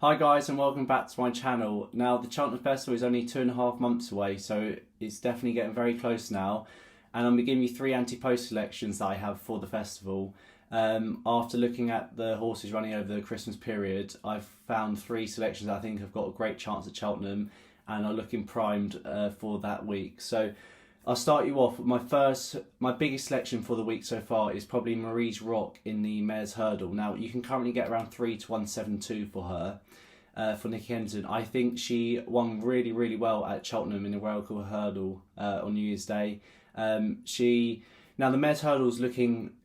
Hi guys and welcome back to my channel. Now the Cheltenham Festival is only 2.5 months away, so it's definitely getting very close now, and I'm going to give you 3 anti-post selections that I have for the festival. After looking at the horses running over the Christmas period, I've found 3 selections that I think have got a great chance at Cheltenham and are looking primed for that week. So I'll start you off with my biggest selection for the week so far is probably Marie's Rock in the Mare's Hurdle. Now you can currently get around 3 to 172 for her. For Nikki Henderson, I think she won really well at Cheltenham in the Royal Hurdle on New Year's Day. Now the Mare's Hurdle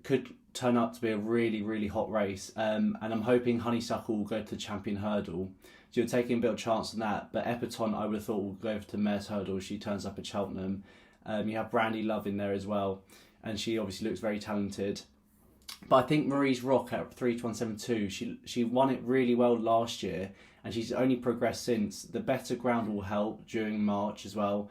could turn up to be a really hot race, and I'm hoping Honeysuckle will go to the Champion Hurdle. So you're taking a bit of chance on that, but Epperton I would have thought will go to Mare's Hurdle if she turns up at Cheltenham. You have Brandy Love in there as well, and she obviously looks very talented. But I think Marie's Rock at 3 to 172, she won it really well last year, and she's only progressed since. The better ground will help during March as well.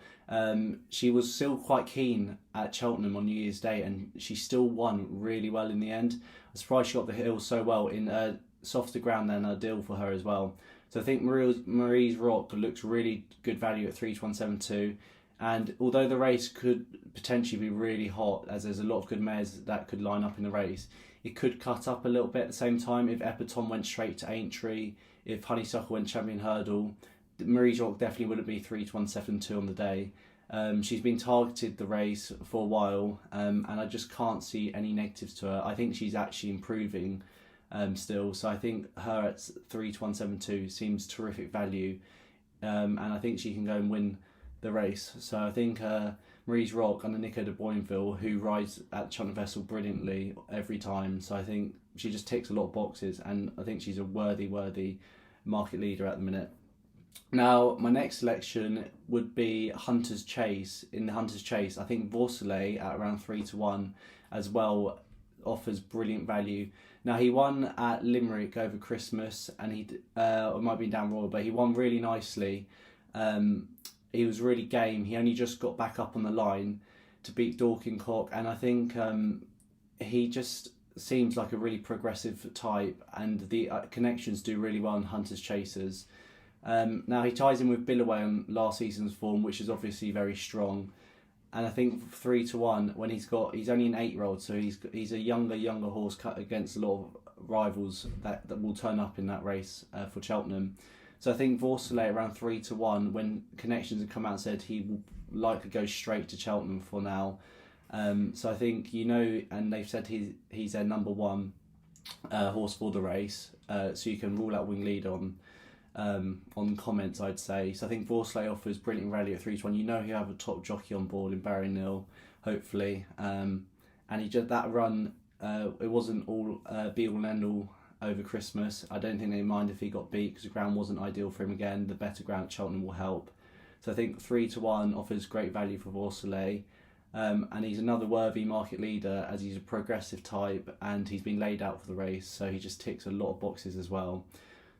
She was still quite keen at Cheltenham on New Year's Day, and she still won really well in the end. I'm surprised she got the hill so well in softer ground than ideal for her as well. So I think Marie's Rock looks really good value at 3 to 172. And although the race could potentially be really hot, as there's a lot of good mares that could line up in the race, it could cut up a little bit at the same time if Epperton went straight to Aintree, if Honeysuckle went Champion Hurdle. Marie's Rock definitely wouldn't be 3 to 172 on the day. She's been targeted the race for a while, and I just can't see any negatives to her. I think she's actually improving still, so I think her at 3 to 172 seems terrific value, and I think she can go and win the race. So I think Marie's Rock under Nico de Boinville, who rides at Cheltenham Festival brilliantly every time, so I think she just ticks a lot of boxes, and I think she's a worthy market leader at the minute. Now my next selection would be Hunter's Chase. In the Hunter's Chase, I think Vorselay at around 3 to 1 as well offers brilliant value. Now he won at Limerick over Christmas, and it might be down Royal, but he won really nicely. He was really game. He only just got back up on the line to beat Dorking Cock, and I think he just seems like a really progressive type, and the connections do really well in Hunter's Chasers. Now he ties in with Billaway on last season's form, which is obviously very strong, and I think 3 to 1 when he's only an 8-year-old, so he's a younger horse cut against a lot of rivals that will turn up in that race for Cheltenham. So I think Vorselay around 3 to 1 when connections have come out and said he will likely go straight to Cheltenham for now. So I think, and they've said he's their number 1 horse for the race. So you can rule out Wing Lead on comments, I'd say. So I think Vorselay offers brilliant value at 3 to 1. He'll have a top jockey on board in Barry Nil, hopefully. And he did that run. It wasn't all be all and end all over Christmas. I don't think they mind if he got beat because the ground wasn't ideal for him again. The better ground at Cheltenham will help. So I think 3 to 1 offers great value for Vorselay. And he's another worthy market leader as he's a progressive type and he's been laid out for the race, so he just ticks a lot of boxes as well.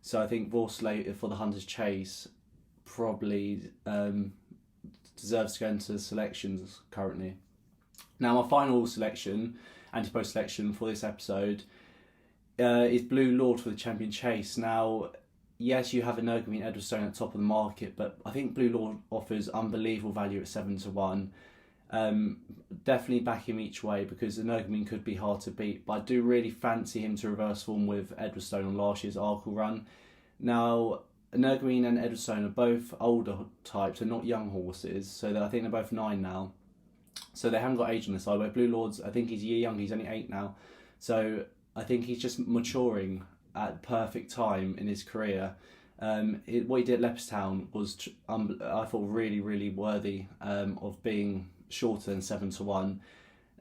So I think Vorselay for the Hunter's Chase probably deserves to go into the selections currently. Now my final selection, anti-post selection for this episode, is Blue Lord for the Champion Chase. Now, yes, you have Energumene and Edwardstone at the top of the market, but I think Blue Lord offers unbelievable value at 7 to 1. Definitely back him each way because Energumene could be hard to beat, but I do really fancy him to reverse form with Edwardstone on last year's Arkle run. Now, Energumene and Edwardstone are both older types, they're not young horses, so I think they're both 9 now. So they haven't got age on the side, where Blue Lord's, I think he's a year younger, he's only 8 now. So I think he's just maturing at the perfect time in his career. What he did at Leopardstown was, I thought, really worthy of being shorter than 7 to 1.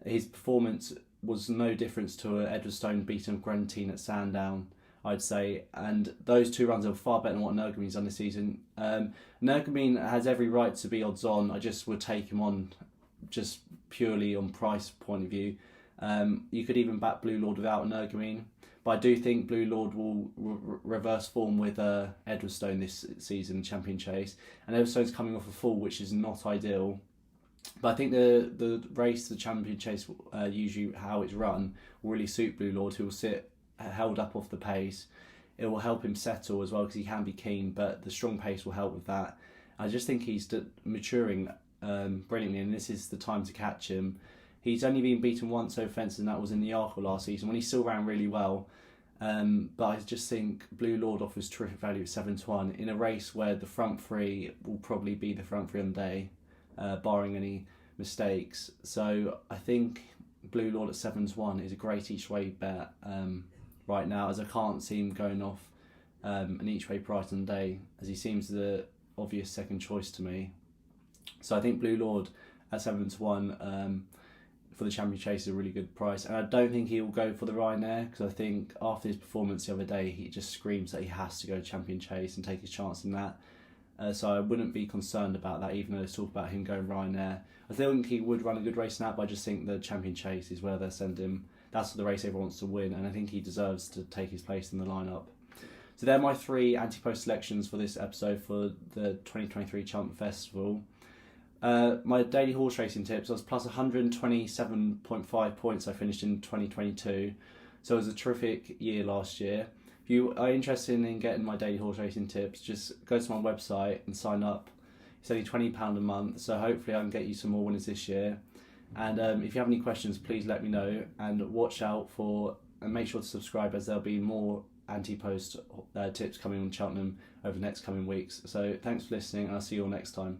His performance was no difference to Edwardstone beating Grantine at Sandown, I'd say, and those 2 runs are far better than what Energumene's done this season. Energumene has every right to be odds on. I just would take him on just purely on price point of view. You could even back Blue Lord without Energumene, but I do think Blue Lord will reverse form with Edwardstone this season, Champion Chase, and Edwardstone's coming off a fall, which is not ideal. But I think the race, the Champion Chase, usually how it's run, will really suit Blue Lord, who will sit held up off the pace. it will help him settle as well because he can be keen, but the strong pace will help with that. I just think he's maturing brilliantly, and this is the time to catch him. He's only been beaten once over fences, and that was in the Arkle last season when he still ran really well. But I just think Blue Lord offers terrific value at 7-1 in a race where the front three will probably be the front three on the day, barring any mistakes. So I think Blue Lord at 7-1 is a great each way bet right now, as I can't see him going off an each way price on the day, as he seems the obvious second choice to me. So I think Blue Lord at 7-1 for the Champion Chase is a really good price, and I don't think he will go for the Ryanair because I think after his performance the other day he just screams that he has to go Champion Chase and take his chance in that. So I wouldn't be concerned about that, even though there's talk about him going Ryanair. I still think he would run a good race in that, but I just think the Champion Chase is where they'll send him. That's the race everyone wants to win, and I think he deserves to take his place in the lineup. So they're my 3 anti-post selections for this episode for the 2023 Cheltenham Festival. My daily horse racing tips, I was plus 127.5 points I finished in 2022. So it was a terrific year last year. If you are interested in getting my daily horse racing tips, just go to my website and sign up. It's only £20 a month, so hopefully I can get you some more winners this year. And if you have any questions, please let me know, and watch out for, and make sure to subscribe, as there'll be more anti-post tips coming on Cheltenham over the next coming weeks. So thanks for listening, and I'll see you all next time.